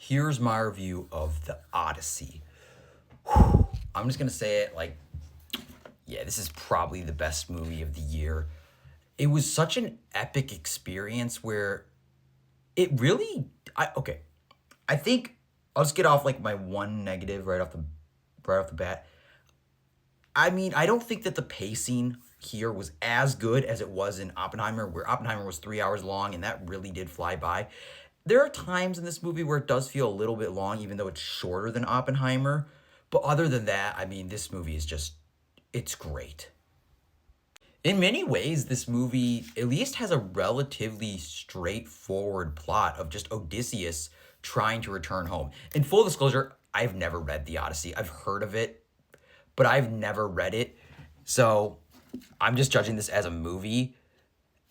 here's my review of the Odyssey. Whew. I'm just gonna say it like, yeah, this is probably the best movie of the year. It was such an epic experience where it really, I think I'll just get off like my one negative right off the bat. I mean, I don't think that the pacing here was as good as it was in Oppenheimer, where Oppenheimer was 3 hours long and that really did fly by. There are times in this movie where it does feel a little bit long, even though it's shorter than Oppenheimer. But other than that, I mean, this movie is just, it's great. In many ways, this movie at least has a relatively straightforward plot of just Odysseus trying to return home. In full disclosure, I've never read the Odyssey. I've heard of it, but I've never read it. So I'm just judging this as a movie.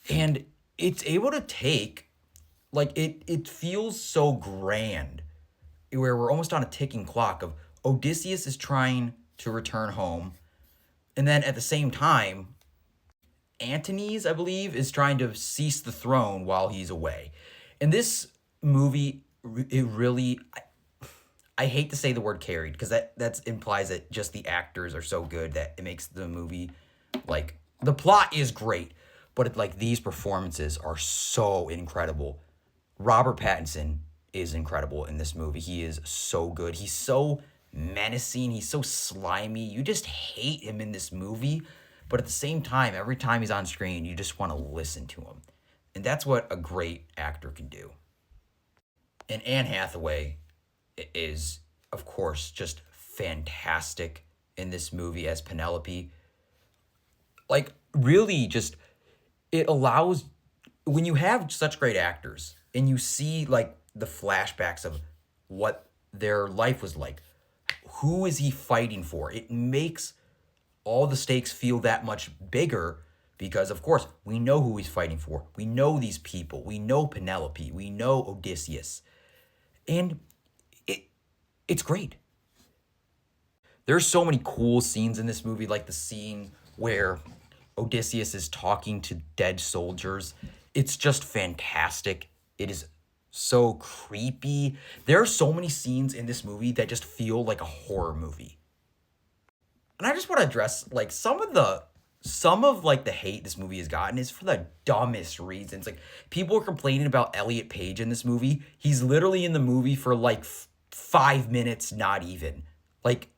And it's able to take, like, it feels so grand, where we're almost on a ticking clock of Odysseus is trying to return home. And then at the same time, Antony's, I believe, is trying to seize the throne while he's away. In this movie, it really, I hate to say the word carried because that implies that just the actors are so good that it makes the movie, like, the plot is great, but like these performances are so incredible. Robert Pattinson is incredible in this movie. He is so good. He's so menacing. He's so slimy. You just hate him in this movie. But at the same time, every time he's on screen, you just want to listen to him. And that's what a great actor can do. And Anne Hathaway is, of course, just fantastic in this movie as Penelope. Like, really, just, it allows, when you have such great actors and you see, like, the flashbacks of what their life was like, who is he fighting for? It makes all the stakes feel that much bigger because, of course, we know who he's fighting for. We know these people. We know Penelope. We know Odysseus. And it's great. There's so many cool scenes in this movie, like the scene where Odysseus is talking to dead soldiers. It's just fantastic. It is so creepy. There are so many scenes in this movie that just feel like a horror movie. And I just want to address like some of like the hate this movie has gotten is for the dumbest reasons. Like people are complaining about Elliot Page in this movie. He's literally in the movie for like 5 minutes, not even. Like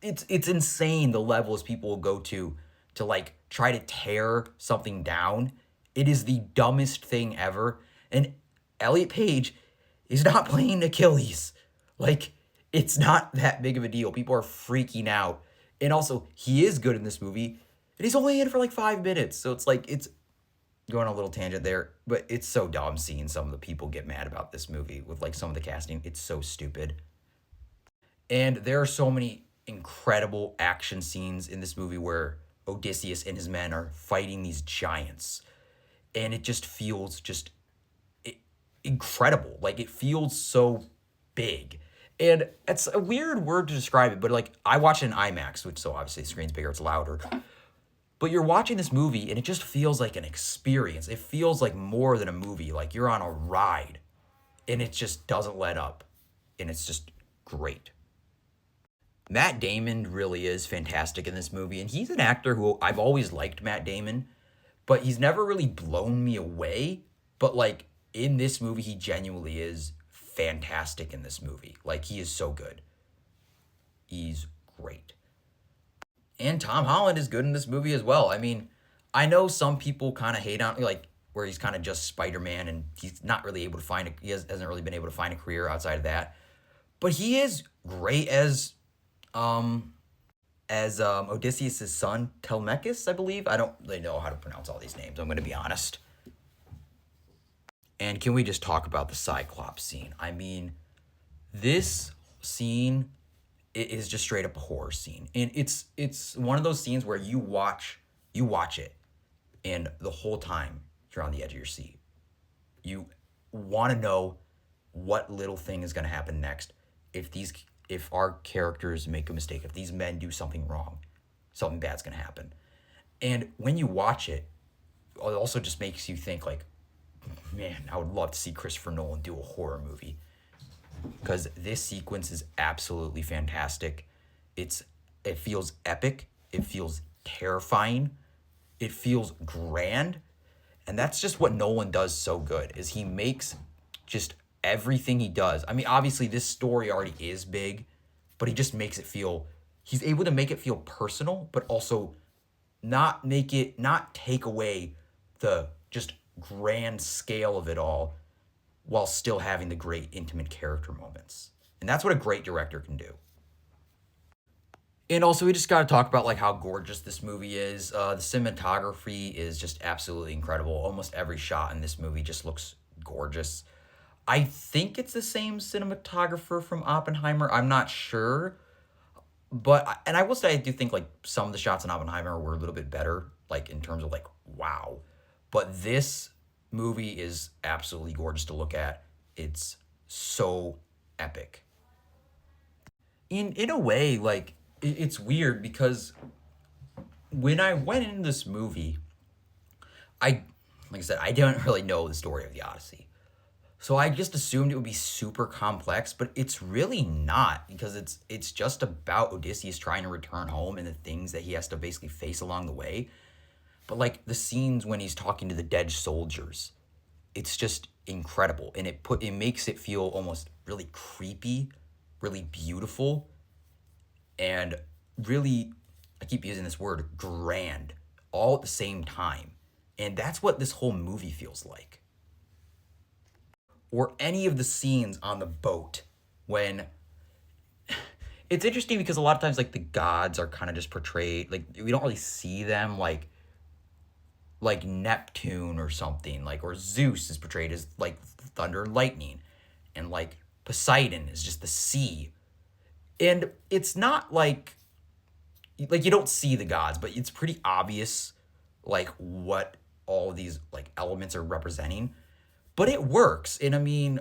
it's insane the levels people will go to like try to tear something down. It is the dumbest thing ever. And Elliot Page is not playing Achilles. Like it's not that big of a deal. People are freaking out. And also, he is good in this movie, and he's only in it for like 5 minutes. So it's like, it's going on a little tangent there, but it's so dumb seeing some of the people get mad about this movie with like some of the casting. It's so stupid. And there are so many incredible action scenes in this movie where Odysseus and his men are fighting these giants. And it just feels just incredible. Like, it feels so big. And it's a weird word to describe it, but like I watch it in IMAX, which so obviously the screen's bigger, it's louder. But you're watching this movie and it just feels like an experience. It feels like more than a movie. Like you're on a ride and it just doesn't let up. And it's just great. Matt Damon really is fantastic in this movie. And he's an actor who I've always liked Matt Damon, but he's never really blown me away. But like in this movie, he genuinely is fantastic in this movie. Like he is so good. He's great. And Tom Holland is good in this movie as well. I mean, I know some people kind of hate on like where he's kind of just Spider-Man and he's not really able to hasn't really been able to find a career outside of that. But he is great as Odysseus' son, Telemachus, I believe. I don't really know how to pronounce all these names, I'm going to be honest. And can we just talk about the Cyclops scene? I mean, this scene is just straight up a horror scene. And it's one of those scenes where you watch it, and the whole time you're on the edge of your seat. You want to know what little thing is going to happen next if our characters make a mistake, if these men do something wrong, something bad's going to happen. And when you watch it, it also just makes you think like, man, I would love to see Christopher Nolan do a horror movie. because this sequence is absolutely fantastic. It's it feels epic, it feels terrifying, it feels grand, and that's just what Nolan does so good is he makes just everything he does. I mean, obviously this story already is big, but he just makes it feel he's able to make it feel personal, but also not take away the just grand scale of it all while still having the great intimate character moments. And that's what a great director can do. And also, we just got to talk about like how gorgeous this movie is. The cinematography is just absolutely incredible. Almost every shot in this movie just looks gorgeous. I think it's the same cinematographer from Oppenheimer. I'm not sure, but and I will say I do think like some of the shots in Oppenheimer were a little bit better, like in terms of like wow. But this movie is absolutely gorgeous to look at. It's so epic. In a way, like it's weird because when I went into this movie, I like I said, I didn't really know the story of the Odyssey. So I just assumed it would be super complex, but it's really not because it's just about Odysseus trying to return home and the things that he has to basically face along the way. But like the scenes when he's talking to the dead soldiers, it's just incredible and it makes it feel almost really creepy, really beautiful, and really I keep using this word grand all at the same time. And that's what this whole movie feels like. Or any of the scenes on the boat when it's interesting because a lot of times like the gods are kind of just portrayed like we don't really see them like Neptune or something like or Zeus is portrayed as like thunder and lightning and like Poseidon is just the sea. And it's not like you don't see the gods, but it's pretty obvious like what all these like elements are representing. But it works. And I mean,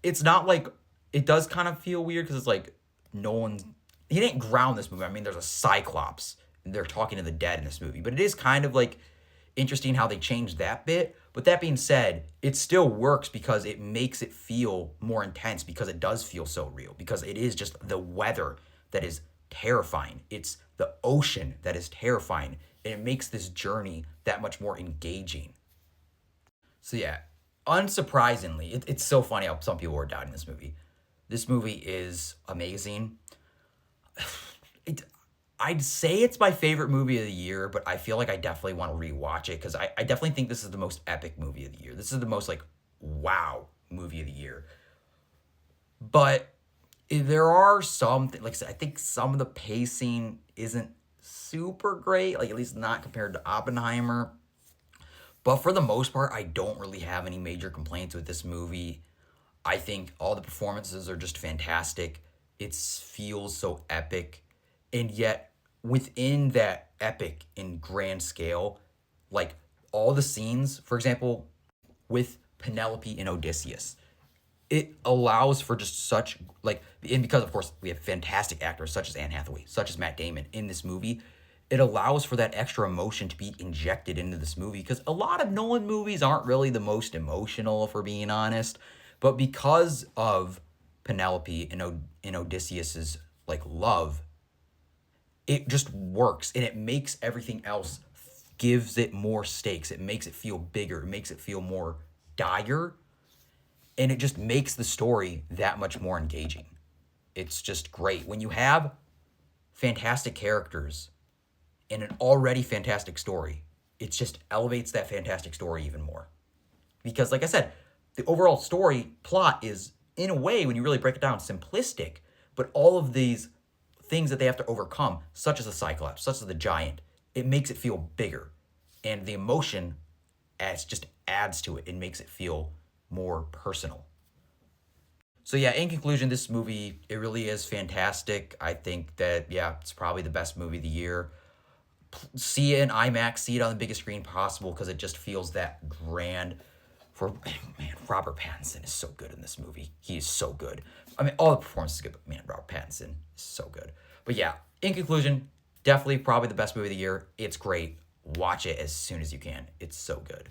it's not like it does kind of feel weird because it's like no one's he didn't ground this movie. I mean, there's a cyclops and they're talking to the dead in this movie, but it is kind of like interesting how they changed that bit. But that being said, it still works because it makes it feel more intense because it does feel so real because it is just the weather that is terrifying. It's the ocean that is terrifying and it makes this journey that much more engaging. So yeah, unsurprisingly, it's so funny how some people were doubting this movie. This movie is amazing. It, I'd say it's my favorite movie of the year, but I feel like I definitely want to rewatch it because I definitely think this is the most epic movie of the year. This is the most like wow movie of the year. But there are some like I said, I think some of the pacing isn't super great, like at least not compared to Oppenheimer. But for the most part, I don't really have any major complaints with this movie. I think all the performances are just fantastic. It feels so epic. And yet, within that epic and grand scale, like all the scenes, for example, with Penelope and Odysseus, it allows for just such, like, and because, of course, we have fantastic actors such as Anne Hathaway, such as Matt Damon in this movie, it allows for that extra emotion to be injected into this movie because a lot of Nolan movies aren't really the most emotional, if we're being honest. But because of Penelope and Odysseus's like love, it just works and it makes everything else gives it more stakes. It makes it feel bigger. It makes it feel more dire, and it just makes the story that much more engaging. It's just great when you have fantastic characters in an already fantastic story. It just elevates that fantastic story even more. Because like I said, the overall story plot is, in a way, when you really break it down, simplistic. But all of these things that they have to overcome, such as the Cyclops, such as the giant, it makes it feel bigger. And the emotion just adds to it and makes it feel more personal. So yeah, in conclusion, this movie, it really is fantastic. I think that, yeah, it's probably the best movie of the year. See it in IMAX, see it on the biggest screen possible because it just feels that grand. Man, Robert Pattinson is so good in this movie. He is so good. I mean, all the performances are good, but man, Robert Pattinson is so good. But yeah, in conclusion, definitely probably the best movie of the year. It's great. Watch it as soon as you can. It's so good.